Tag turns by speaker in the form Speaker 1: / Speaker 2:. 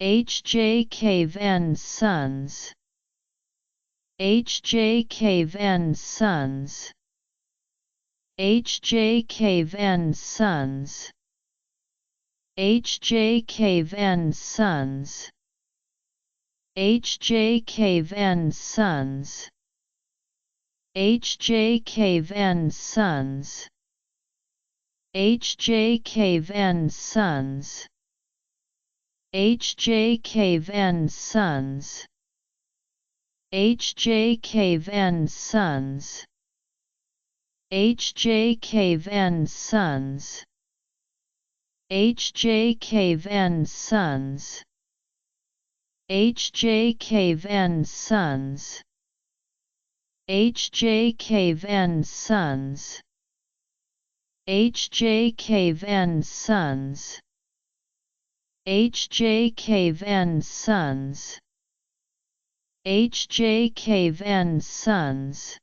Speaker 1: H.J. Cave and Sons, H.J. Cave and Sons, H.J. Cave and Sons, H.J. Cave and Sons, H.J. Cave and Sons, H.J. Cave and Sons, H.J. Cave and Sons, H.J. Cave and Sons, H.J. Cave and Sons, H.J. Cave and Sons, H.J. Cave and Sons, H.J. Cave and Sons, H.J. Cave and Sons, H.J. Cave and Sons, H.J. Cave and Sons, H.J. Cave and Sons.